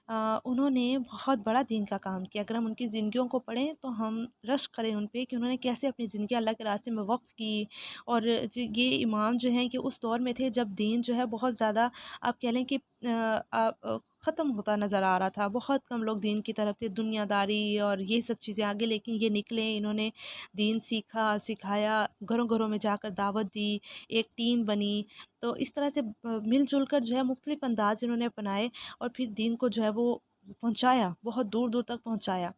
انہوں نے بہت بڑا دین کا کام کیا۔ اگر ہم ان کی زندگیوں کو پڑھیں تو ہم رشک کریں ان پہ کہ انہوں نے کیسے اپنی زندگی اللہ کے راستے میں وقف کی۔ اور یہ امام جو ہیں کہ اس دور میں تھے جب دین جو ہے بہت زیادہ آپ کہہ لیں کہ ختم ہوتا نظر آ رہا تھا، بہت کم لوگ دین کی طرف تھے، دنیا داری اور یہ سب چیزیں آگے، لیکن یہ نکلے، انہوں نے دین سیکھا، سکھایا، گھروں گھروں میں جا کر دعوت دی، ایک ٹیم بنی، تو اس طرح سے مل جل کر جو ہے مختلف انداز انہوں نے اپنائے اور پھر دین کو جو ہے وہ پہنچایا، بہت دور دور تک پہنچایا۔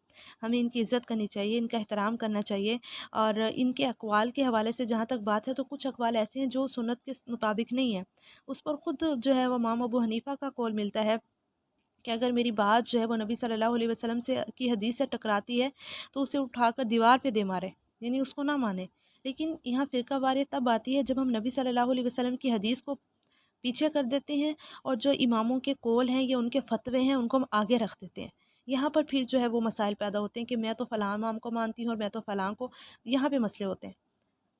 ہمیں ان کی عزت کرنی چاہیے، ان کا احترام کرنا چاہیے، اور ان کے اقوال کے حوالے سے جہاں تک بات ہے تو کچھ اقوال ایسے ہیں جو سنت کے مطابق نہیں ہیں، اس پر خود جو ہے وہ امام ابو حنیفہ کا قول ملتا ہے کہ اگر میری بات جو ہے وہ نبی صلی اللہ علیہ وسلم سے کی حدیث سے ٹکراتی ہے تو اسے اٹھا کر دیوار پہ دے مارے، یعنی اس کو نہ مانے۔ لیکن یہاں فرقہ واریت تب آتی ہے جب ہم نبی صلی اللہ علیہ وسلم کی حدیث کو پیچھے کر دیتے ہیں اور جو اماموں کے قول ہیں یا ان کے فتوے ہیں ان کو ہم آگے رکھ دیتے ہیں۔ یہاں پر پھر جو ہے وہ مسائل پیدا ہوتے ہیں کہ میں تو فلاں امام کو مانتی ہوں اور میں تو فلاں کو، یہاں پہ مسئلے ہوتے ہیں۔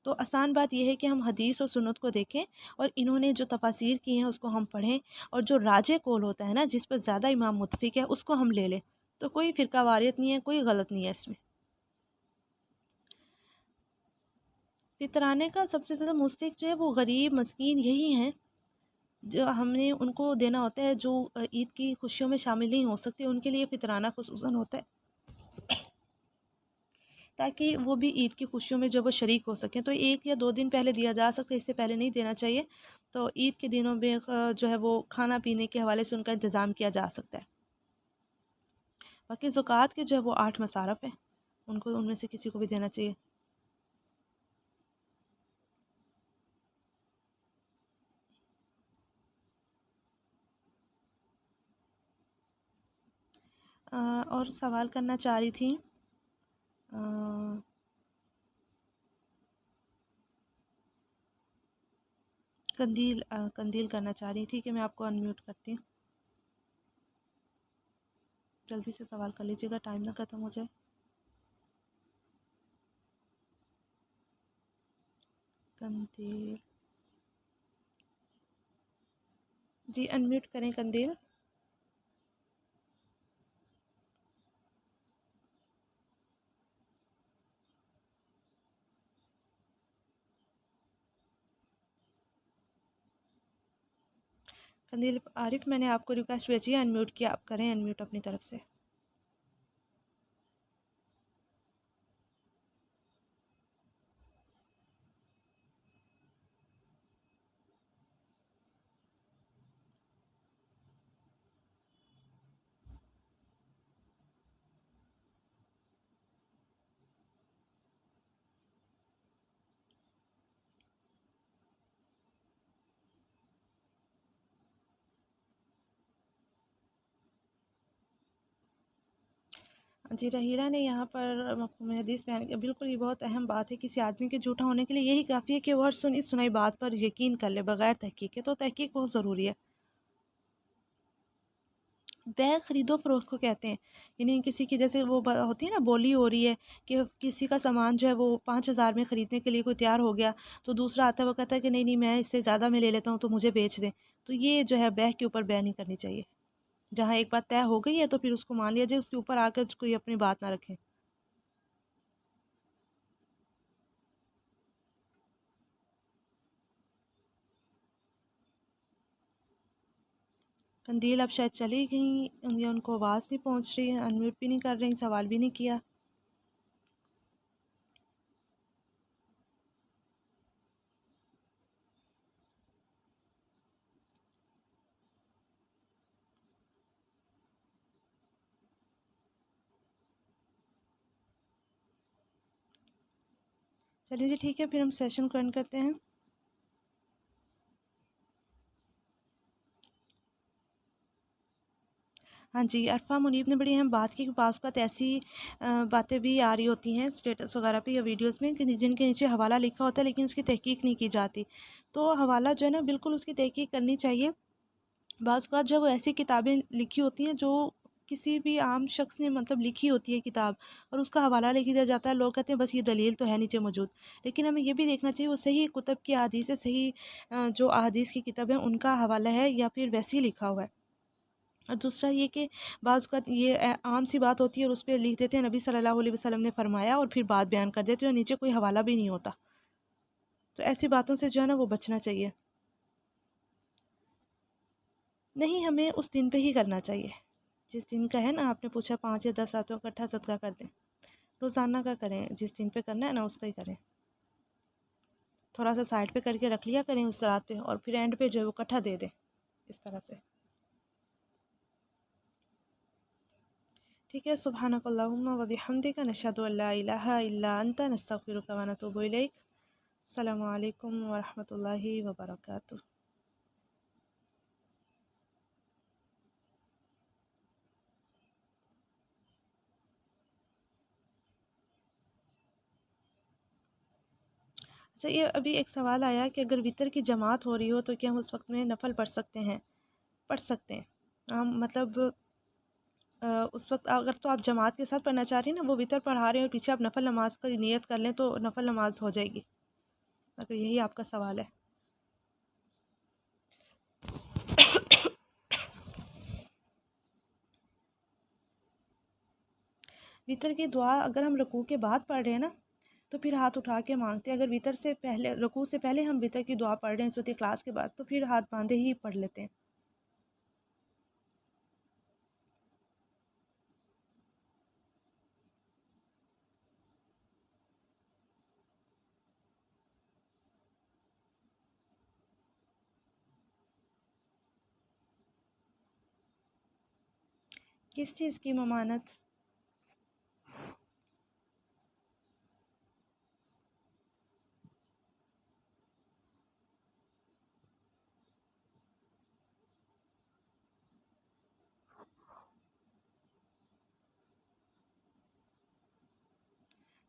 تو آسان بات یہ ہے کہ ہم حدیث اور سنت کو دیکھیں اور انہوں نے جو تفاسیر کی ہیں اس کو ہم پڑھیں، اور جو راجح قول ہوتا ہے نا جس پر زیادہ امام متفق ہے اس کو ہم لے لیں، تو کوئی فرقہ واریت نہیں ہے، کوئی غلط نہیں ہے اس میں۔ فطرانے کا سب سے زیادہ مستحق جو ہے وہ غریب مسکین یہی ہیں، جو ہم نے ان کو دینا ہوتا ہے، جو عید کی خوشیوں میں شامل نہیں ہو سکتے، ان کے لیے فطرانہ خصوصاً ہوتا ہے تاکہ وہ بھی عید کی خوشیوں میں جو وہ شریک ہو سکیں۔ تو 1 یا 2 دن پہلے دیا جا سکتا ہے، اس سے پہلے نہیں دینا چاہیے۔ تو عید کے دنوں میں جو ہے وہ کھانا پینے کے حوالے سے ان کا انتظام کیا جا سکتا ہے۔ باقی زکوٰۃ کے جو ہے وہ 8 مصارف ہیں، ان کو ان میں سے کسی کو بھی دینا چاہیے۔ اور سوال کرنا چاہ رہی تھی، قندیل کرنا چاہ رہی تھی کہ میں آپ کو انمیوٹ کرتی ہوں، جلدی سے سوال کر لیجیے گا، ٹائم نہ ختم ہو جائے۔ قندیل جی انمیوٹ کریں قندیل۔ قندیل عارف، میں نے آپ کو ریکویسٹ بھیجی ہے، انمیوٹ کیا، آپ کریں انمیوٹ اپنی طرف سے۔ جی رحیلہ نے یہاں پر مفہوم حدیث بیان کیا، بالکل یہ بہت اہم بات ہے، کسی آدمی کے جھوٹا ہونے کے لیے یہی کافی ہے کہ وہ ہر سنی بات پر یقین کر لے بغیر تحقیق کے، تو تحقیق بہت ضروری ہے۔ بیع خرید و فروخت کو کہتے ہیں، یعنی کسی کی جیسے وہ ہوتی ہے نا، بولی ہو رہی ہے کہ کسی کا سامان جو ہے وہ 5,000 میں خریدنے کے لیے کوئی تیار ہو گیا، تو دوسرا آتا ہے وہ کہتا ہے کہ نہیں نہیں میں اس سے زیادہ میں لے لیتا ہوں تو مجھے بیچ دیں، تو یہ جو ہے بیع کے اوپر بیع نہیں کرنی چاہیے۔ جہاں ایک بات طے ہو گئی ہے تو پھر اس کو مان لیا جائے، اس کے اوپر آ کر کوئی اپنی بات نہ رکھے۔ قندیل اب شاید چلی گئیں یا ان کو آواز نہیں پہنچ رہی ہے، انمیوٹ بھی نہیں کر رہی، سوال بھی نہیں کیا۔ چلیے جی ٹھیک ہے، پھر ہم سیشن کو اینڈ کرتے ہیں۔ ہاں جی، عرفہ منیب نے بڑی اہم بات کی کہ بعض اوقات ایسی باتیں بھی آ رہی ہوتی ہیں اسٹیٹس وغیرہ پہ یا ویڈیوز میں کہ جن کے نیچے حوالہ لکھا ہوتا ہے لیکن اس کی تحقیق نہیں کی جاتی، تو حوالہ جو ہے نا بالکل اس کی تحقیق کرنی چاہیے۔ بعض اوقات جب ایسی کتابیں لکھی ہوتی ہیں جو کسی بھی عام شخص نے مطلب لکھی ہوتی ہے کتاب، اور اس کا حوالہ لکھ دیا جاتا ہے، لوگ کہتے ہیں بس یہ دلیل تو ہے نیچے موجود، لیکن ہمیں یہ بھی دیکھنا چاہیے وہ صحیح کتب کی احادیث ہے، صحیح جو احادیث کی کتاب ہے ان کا حوالہ ہے یا پھر ویسے ہی لکھا ہوا ہے۔ اور دوسرا یہ کہ بعض اوقات یہ عام سی بات ہوتی ہے اور اس پہ لکھ دیتے ہیں نبی صلی اللہ علیہ وسلم نے فرمایا، اور پھر بات بیان کر دیتے ہیں اور نیچے کوئی حوالہ بھی نہیں ہوتا، تو ایسی باتوں سے جو ہے نا وہ بچنا چاہیے۔ نہیں، ہمیں اس دن پہ ہی کرنا چاہیے جس دن کا ہے نا، آپ نے پوچھا 5 یا 10 راتوں کا اکٹھا صدقہ کر دیں، روزانہ کا کریں، جس دن پہ کرنا ہے نا اس کا ہی کریں، تھوڑا سا سائڈ پہ کر کے رکھ لیا کریں اس رات پہ، اور پھر اینڈ پہ جو ہے وہ اکٹھا دے دیں اس طرح سے۔ ٹھیک ہے، سبحانک اللہم و بحمدک، نشہد ان لا الہ الا انت، نستغفرک و نتوب الیک۔ السلام علیکم ورحمۃ اللہ وبرکاتہ۔ اچھا، یہ ابھی ایک سوال آیا کہ اگر وطر کی جماعت ہو رہی ہو تو کیا ہم اس وقت میں نفل پڑھ سکتے ہیں؟ پڑھ سکتے ہیں ہم، مطلب اس وقت اگر تو آپ جماعت کے ساتھ پڑھنا چاہ رہی ہیں نا، وہ وطر پڑھا رہے ہیں اور پیچھے آپ نفل نماز کا نیت کر لیں تو نفل نماز ہو جائے گی، اگر یہی آپ کا سوال ہے۔ وطر کی دعا اگر ہم رکوع کے بعد پڑھ رہے ہیں نا تو پھر ہاتھ اٹھا کے مانگتے ہیں، اگر وطر سے پہلے، رکوع سے پہلے ہم وطر کی دعا پڑھ رہے ہیں سورۃ اخلاص کے بعد، تو پھر ہاتھ باندھے ہی پڑھ لیتے ہیں۔ کس چیز کی ممانت؟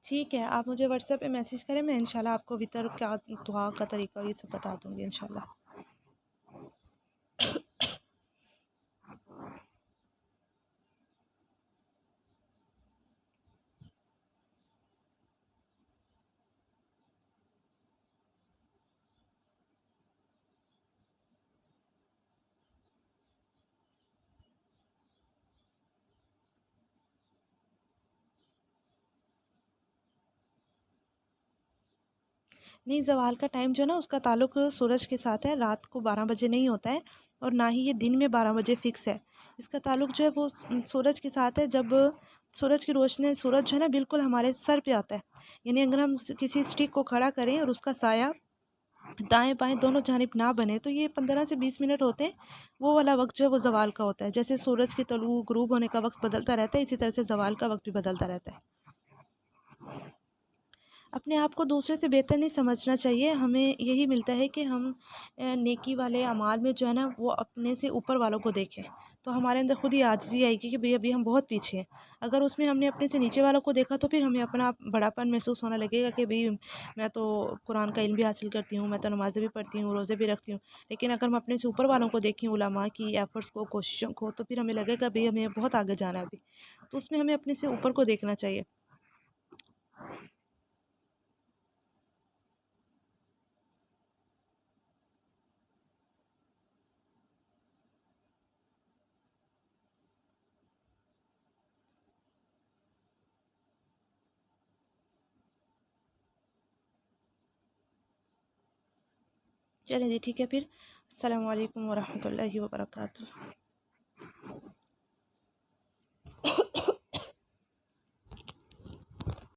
ٹھیک ہے، آپ مجھے واٹس ایپ پہ میسیج کریں، میں انشاءاللہ آپ کو وطر کا دعا کا طریقہ اور یہ سب بتا دوں گی انشاءاللہ۔ نہیں، زوال کا ٹائم جو ہے نا اس کا تعلق سورج کے ساتھ ہے، رات کو 12 بجے نہیں ہوتا ہے، اور نہ ہی یہ دن میں 12 بجے فکس ہے، اس کا تعلق جو ہے وہ سورج کے ساتھ ہے، جب سورج کی روشنی، سورج جو ہے نا بالکل ہمارے سر پہ آتا ہے، یعنی اگر ہم کسی اسٹک کو کھڑا کریں اور اس کا سایہ دائیں بائیں دونوں جانب نہ بنے تو یہ 15 سے 20 منٹ ہوتے ہیں، وہ والا وقت جو ہے وہ زوال کا ہوتا ہے، جیسے سورج کی طلوع غروب ہونے کا وقت بدلتا رہتا ہے اسی طرح سے زوال کا وقت بھی بدلتا رہتا ہے۔ اپنے آپ کو دوسرے سے بہتر نہیں سمجھنا چاہیے، ہمیں یہی ملتا ہے کہ ہم نیکی والے اعمال میں جو ہے نا وہ اپنے سے اوپر والوں کو دیکھیں، تو ہمارے اندر خود ہی عاجزی آئے گی کہ بھئی ابھی ہم بہت پیچھے ہیں۔ اگر اس میں ہم نے اپنے سے نیچے والوں کو دیکھا تو پھر ہمیں اپنا بڑا پن محسوس ہونے لگے گا کہ بھئی میں تو قرآن کا علم بھی حاصل کرتی ہوں، میں تو نمازیں بھی پڑھتی ہوں، روزے بھی رکھتی ہوں، لیکن اگر ہم اپنے سے اوپر والوں کو دیکھیں، علماء کی ایفرٹس کو، کوششوں کو، تو پھر ہمیں لگے گا بھئی ہمیں بہت آگے جانا ہے ابھی، تو اس میں ہمیں اپنے سے اوپر کو دیکھنا چاہیے۔ چلیں جی ٹھیک ہے، پھر السلام علیکم ورحمۃ اللہ وبرکاتہ۔